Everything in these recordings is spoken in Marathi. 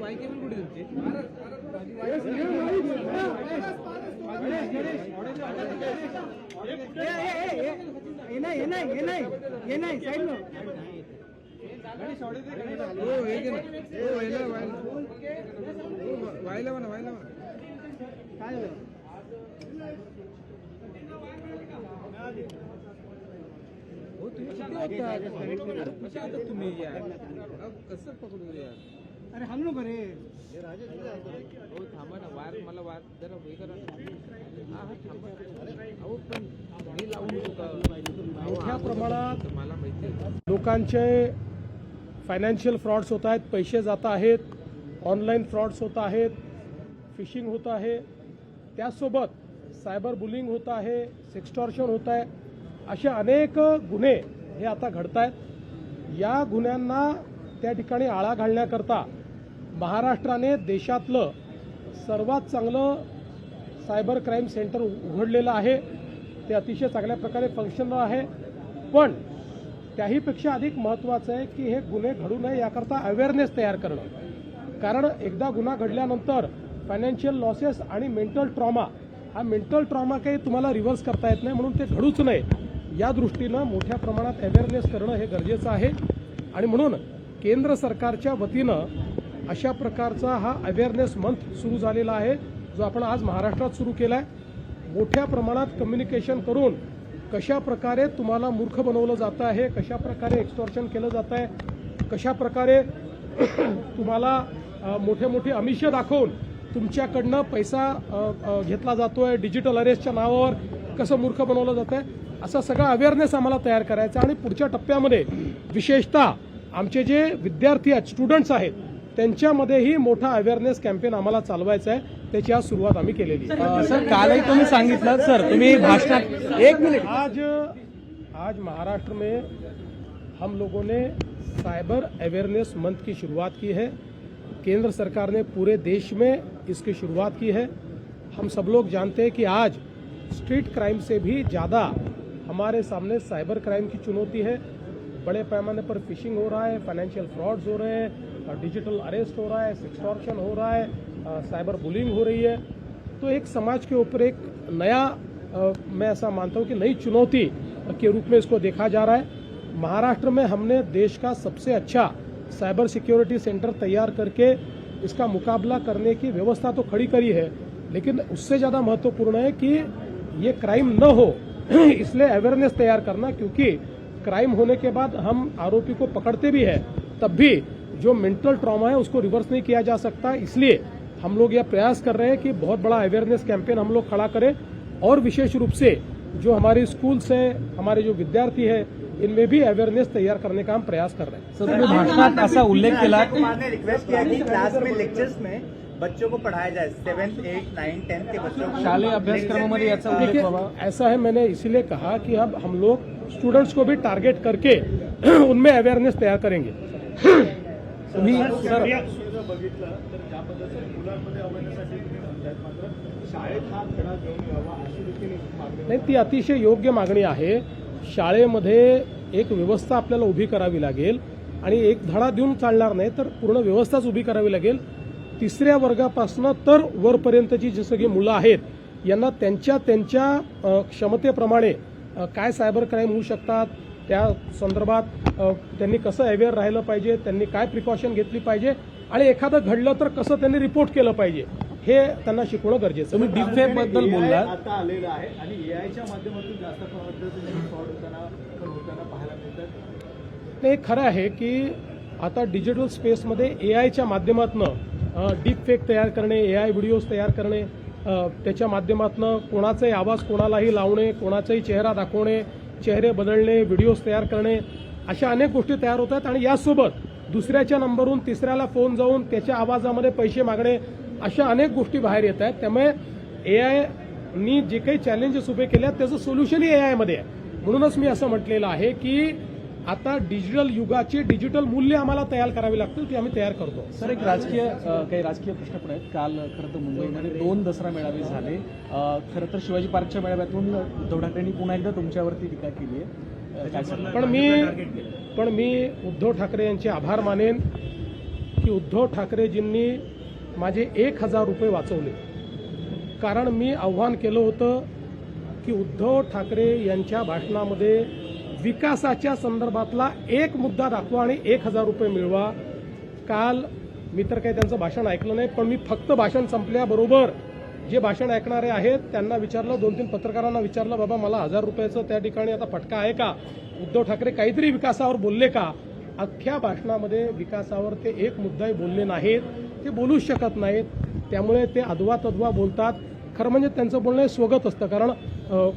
माहिती पण कुठे तुमची ये नाही साईड व्हायला म्हणा काय हो तुम्ही तुम्ही यार कसं पकडू यार अरे हम नको रे हो थांबा ना वार मला वार जरा हे करा हा थांबा अहो पण मी लावून मोठ्या प्रमाणात मला माहिती आहे लोकांचे फायनान्शियल फ्रॉड्स होत आहेत, पैसे जात आहेत, ऑनलाईन फ्रॉड्स होत आहेत, फिशिंग होत आहे, त्यासोबत सायबर बुलिंग होत आहे, सेक्स्टॉर्शन होत आहे, असे अनेक गुन्हे हे आता घडत आहेत. या गुन्ह्यांना त्या ठिकाणी आळा घालण्याकरता महाराष्ट्राने देशातलं सर्वात चांगलं सायबर क्राईम सेंटर उघडलेलं आहे. ते अतिशय चांगल्या प्रकारे फंक्शनल आहे. पण त्याहीपेक्षा अधिक महत्त्वाचं आहे की हे गुन्हे घडू नये याकरता अवेअरनेस तयार करणं. कारण एकदा गुन्हा घडल्यानंतर फायनान्शियल लॉसेस आणि मेंटल ट्रॉमा, हा मेंटल ट्रॉमा काही तुम्हाला रिव्हर्स करता येत नाही, म्हणून ते घडूच नये या दृष्टीनं मोठ्या प्रमाणात अवेअरनेस करणं हे गरजेचं आहे. आणि म्हणून केंद्र सरकारच्या वतीनं अशा प्रकारचा हा अवेअरनेस मंथ सुरू झालेला आहे, जो आपण आज महाराष्ट्रात सुरू केला आहे. मोठ्या प्रमाणात कम्युनिकेशन करून कशा प्रकारे तुम्हाला मूर्ख बनवलं जातं आहे, कशा प्रकारे एक्स्टॉर्शन केलं जातं आहे, कशा प्रकारे तुम्हाला मोठे मोठे आमिषं दाखवून तुमच्याकडनं पैसा घेतला जातो आहे, डिजिटल अरेस्टच्या नावावर कसं मूर्ख बनवलं जातं आहे, असा सगळा अवेअरनेस आम्हाला तयार करायचा. आणि पुढच्या टप्प्यामध्ये विशेषतः आमचे जे विद्यार्थी आहेत, स्टुडंट्स आहेत, त्यांच्यामध्येही मोठा अवेअरनेस कॅम्पेन आम्हाला चालवायचा आहे. त्याची आज सुरुवात आम्ही केलेली आहे. सर कालही तुम्ही सांगितलं सर तुम्ही भाषणात एक मिनिट आज महाराष्ट्र में हम लोगों ने साइबर अवेयरनेस मंथ की शुरुआत की है. केंद्र सरकार ने पूरे देश में इसकी शुरुआत की है. हम सब लोग जानते हैं कि आज स्ट्रीट क्राइम से भी ज़्यादा हमारे सामने साइबर क्राइम की चुनौती है. बड़े पैमाने पर फिशिंग हो रहा है, फाइनेंशियल फ्रॉड्स हो रहे हैं, डिजिटल अरेस्ट हो रहा है, सेक्सटॉर्शन हो रहा है, साइबर बुलिंग हो रही है. तो एक समाज के ऊपर एक नया मैं ऐसा मानता हूँ कि नई चुनौती के रूप में इसको देखा जा रहा है. महाराष्ट्र में हमने देश का सबसे अच्छा साइबर सिक्योरिटी सेंटर तैयार करके इसका मुकाबला करने की व्यवस्था तो खड़ी करी है, लेकिन उससे ज़्यादा महत्वपूर्ण है कि ये क्राइम न हो इसलिए अवेयरनेस तैयार करना. क्योंकि क्राइम होने के बाद हम आरोपी को पकड़ते भी हैं, तब भी जो मेंटल ट्रॉमा है उसको रिवर्स नहीं किया जा सकता. इसलिए हम लोग यह प्रयास कर रहे हैं कि बहुत बड़ा अवेयरनेस कैंपेन हम लोग खड़ा करें. और विशेष रूप से जो हमारे स्कूल्स हैं, हमारे जो विद्यार्थी हैं, इनमें भी अवेयरनेस तैयार करने का हम प्रयास कर रहे हैं. सर तुम्ही भाषणात असा उल्लेख केला ने रिक्वेस्ट किया कि क्लास में लेक्चर्स में बच्चों को पढ़ाया जाए, 7th, 8th, 9th, 10th के बच्चों को शालेय अभ्यासक्रमामध्ये याचा उल्लेख व्हावा. ऐसा है, मैंने इसीलिए कहा कि अब हम लोग स्टूडेंट्स को भी टारगेट करके उनमें अवेयरनेस तैयार करेंगे. तुम्ही सर बघितलं तर ज्या पद्धतीने मुलांमध्ये अवेअरनेससाठी तुम्ही म्हणताय, मात्र शाळेत हा धडा घेऊन यावा अशी देखील मागणी. नाही, ती अतिशय योग्य मागणी आहे. शाळेमध्ये एक व्यवस्था आपल्याला उभी करावी लागेल आणि एक धडा देऊन चालणार नाही, तर पूर्ण व्यवस्थाच उभी करावी लागेल. 3ऱ्या वर्गापासून तर वरपर्यंतची जी सगळी मुलं आहेत यांना त्यांच्या क्षमतेप्रमाणे काय सायबर क्राईम होऊ शकतात, त्या संदर्भात त्यांनी कसं अवेअर राहिलं पाहिजे, त्यांनी काय प्रिकॉशन घेतली पाहिजे आणि एखादं घडलं तर कसं त्यांनी रिपोर्ट केलं पाहिजे हे त्यांना शिकवणं गरजेचं. तुम्ही डीपफेक बद्दल बोललात. आता आलेलं आहे आणि एआयच्या माध्यमातून जास्त पद्धतीने फ्रॉड होताना पाहायला मिळतात. हे खरं आहे की आता डिजिटल स्पेसमध्ये एआयच्या माध्यमातून डीपफेक तयार करणे, एआय व्हिडिओज तयार करणे, त्याच्या माध्यमातून कोणाचाही आवाज कोणालाही लावणे, कोणाचाही चेहरा दाखवणे, चेहरे बदलणे, व्हिडिओज तयार करणे, अशा अनेक गोष्टी तयार होत आहेत. आणि यासोबत दुसऱ्याच्या नंबरवरून तिसऱ्याला फोन जाऊन त्याच्या आवाजामध्ये पैसे मागणे, अशा अनेक गोष्टी बाहेर येत आहेत. त्यामुळे एआयनी जे काही चॅलेंजेस उभे केले आहेत त्याचं सोल्युशनही एआयमध्ये आहे. म्हणूनच मी असं म्हटलेलं आहे की आता डिजिटल युगाची डिजिटल मूल्य आम्हाला तयार करावी लागतील, ती आम्ही तयार करतो. सर, एक काही राजकीय प्रश्न पण आहेत. काल खरं तर मुंबईमध्ये 2 दसरा मेळावे झाले. खरं तर शिवाजी पार्कच्या मेळाव्यातून उद्धव ठाकरेंनी पुन्हा एकदा तुमच्यावरती टीका केली आहे. काय सांगणार? पण मी उद्धव ठाकरे यांचे आभार मानेन की उद्धव ठाकरेजींनी माझे 1,000 रुपये वाचवले. कारण मी आव्हान केलं होतं की उद्धव ठाकरे यांच्या भाषणामध्ये विकासाच्या संदर्भातला एक मुद्दा दाखवा आणि 1,000 रुपये मिळवा. काल मी तर काही त्यांचं भाषण ऐकलं नाही, पण मी फक्त भाषण संपल्याबरोबर जे भाषण ऐकणारे आहेत त्यांना विचारलं, 2-3 पत्रकारांना विचारलं, बाबा मला 1,000 रुपयाचं त्या ठिकाणी आता फटका आहे का? उद्धव ठाकरे काहीतरी विकासावर बोलले का? अख्ख्या भाषणामध्ये विकासावर ते एक मुद्दाही बोलले नाहीत, ते बोलूच शकत नाहीत. त्यामुळे ते अधवा तधवा बोलतात. खरं म्हणजे त्यांचं बोलणं स्वगत असतं, कारण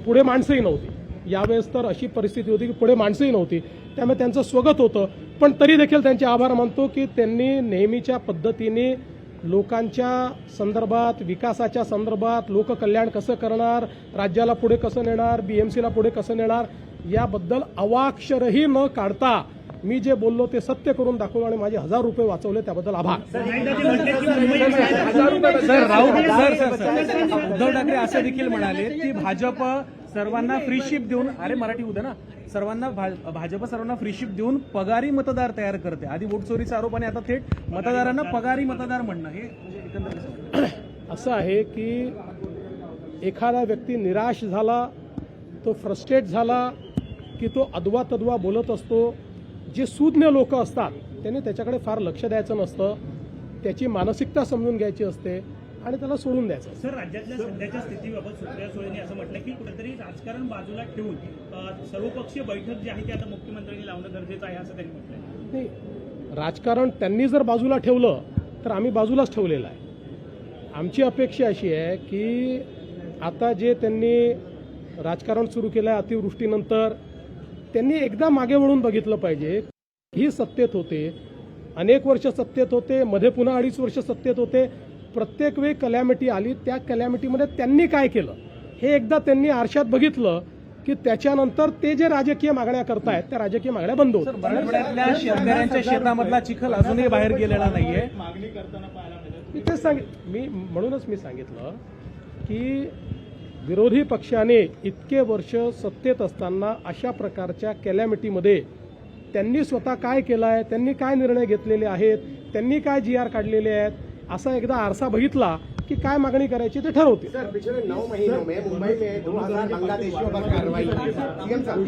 पुढे माणसंही नव्हती. यावेळेस तर अशी परिस्थिती होती की पुढे माणसंही नव्हती, त्यामुळे त्यांचं स्वगत होतं. पण तरी देखील त्यांचे आभार मानतो की त्यांनी नेहमीच्या पद्धतीने लोकांच्या संदर्भात, विकासाच्या संदर्भात, लोककल्याण कसं करणार, राज्याला पुढे कसं नेणार, BMCला पुढे कसं नेणार, याबद्दल अवाक्षरही न काढता मी जे बोललो ते सत्य करून दाखवलं आणि माझे 1,000 रुपये वाचवले, त्याबद्दल आभार. उद्धव ठाकरे असं देखील म्हणाले की भाजप सर्वांना फ्री शिप देऊन, मराठी उद्या ना, भाजप सर्वांना फ्री शिप देऊन पगारी मतदार तयार करते. आधी वोट चोरीचा आरोप आणि आता थेट मतदारांना पगारी मतदार म्हणणं, हे एकंदरीत असं आहे की एखादा व्यक्ती निराश झाला, तो फ्रस्ट्रेट झाला की तो अदवा तदवा बोलत असतो. जे सूज्ञ लोक असतात त्यांनी त्याच्याकडे फार लक्ष द्यायचं नसतं, त्याची मानसिकता समजून घ्यायची असते आणि त्याला सोडून द्यायचं. सर, राज्यातल्या सध्याच्या स्थितीबाबत सुप्रिया सुळेंनी असं म्हटलं की कुठेतरी राजकारण बाजूला ठेवून सर्वपक्षीय बैठक जी आहे ती आता मुख्यमंत्र्यांनी लावणं गरजेचं आहे असं त्यांनी म्हटलंय. नाही, राजकारण त्यांनी जर बाजूला ठेवलं तर आम्ही बाजूलाच ठेवलेलं आहे. आमची अपेक्षा अशी आहे की आता जे त्यांनी राजकारण सुरू केलं आहे अतिवृष्टीनंतर, त्यांनी एकदा मागे वळून बघितलं पाहिजे. ही सत्तेत होते, अनेक वर्ष सत्तेत होते, मध्ये पुन्हा 2.5 वर्ष सत्तेत होते. प्रत्येक वेळी कलॅमिटी आली, त्या कलॅमिटीमध्ये त्यांनी काय केलं हे एकदा त्यांनी आरशात बघितलं की त्याच्यानंतर ते जे राजकीय मागण्या करतायत त्या राजकीय मागण्या बंद होतात. मराठवाड्यातल्या शेतकऱ्यांच्या शेतामधला चिखल अजूनही बाहेर गेलेला नाहीये. मागणी करताना पाहायला मिळालं. मी तेच म्हणूनच मी सांगितलं की विरोधी पक्षाने इतके वर्ष सत्तेत असताना अशा प्रकारच्या कॅलॅमिटीमध्ये त्यांनी स्वतः काय केलं आहे, त्यांनी काय निर्णय घेतलेले आहेत, त्यांनी काय GR काढलेले आहेत, असा एकदा आरसा बघितला की काय मागणी करायची ते ठरवते. सर, पिछले 9 महीनों में मुंबई में 2000 बांग्लादेशियों पर कार्रवाई की। सीएम साहब,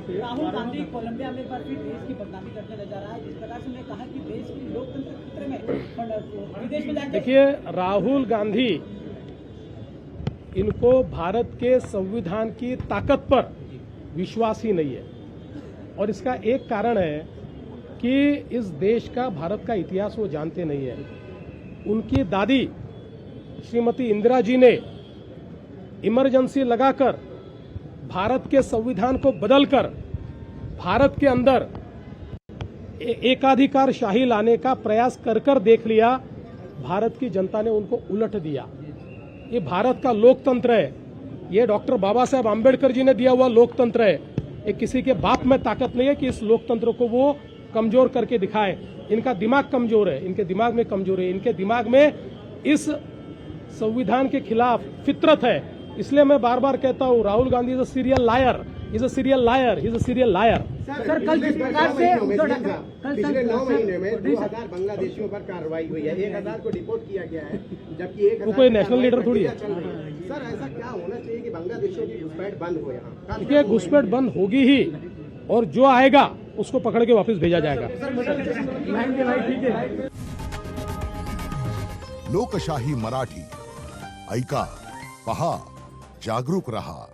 राहुल गांधी कोलंबिया में एक बार फिर देश की बदनामी करने लग जा रहा है. जिस प्रकार से उन्होंने कहा कि देश की लोकतंत्र खतरे में, विदेश में जाके देखिए, राहुल गांधी इनको भारत के संविधान की ताकत पर विश्वास ही नहीं है. और इसका एक कारण है कि इस देश का, भारत का इतिहास वो जानते नहीं है. उनकी दादी श्रीमती इंदिरा जी ने इमरजेंसी लगाकर भारत के संविधान को बदलकर भारत के अंदर एकाधिकार शाही लाने का प्रयास कर कर देख लिया. भारत की जनता ने उनको उलट दिया. ये भारत का लोकतंत्र है, ये डॉक्टर बाबा साहेब आम्बेडकर जी ने दिया हुआ लोकतंत्र है. ये किसी के बाप में ताकत नहीं है कि इस लोकतंत्र को वो कमजोर करके दिखाए. इनका दिमाग कमजोर है, इनके दिमाग में कमजोरी है, इनके दिमाग में इस संविधान के खिलाफ फितरत है. इसलिए मैं बार बार कहता हूँ, Rahul Gandhi is a serial लायर, इज अ सीरियल लायर, इज अ सीरियल लायर. सर, कल जिस प्रकार से पिछले 9 महीने में 2000 बांग्लादेशियों पर कार्रवाई हुई है, 1000 को डिपोर्ट किया गया है, जबकि 1000 कोई नेशनल लीडर थोड़ी है. सर, ऐसा क्या होना चाहिए कि बांग्लादेशियों की घुसपैठ बंद हो? यहाँ देखिए, घुसपैठ बंद होगी ही, और जो आएगा उसको पकड़ के वापस भेजा जाएगा. लोकशाही मराठी ऐका, पहा, जागरूक रहा.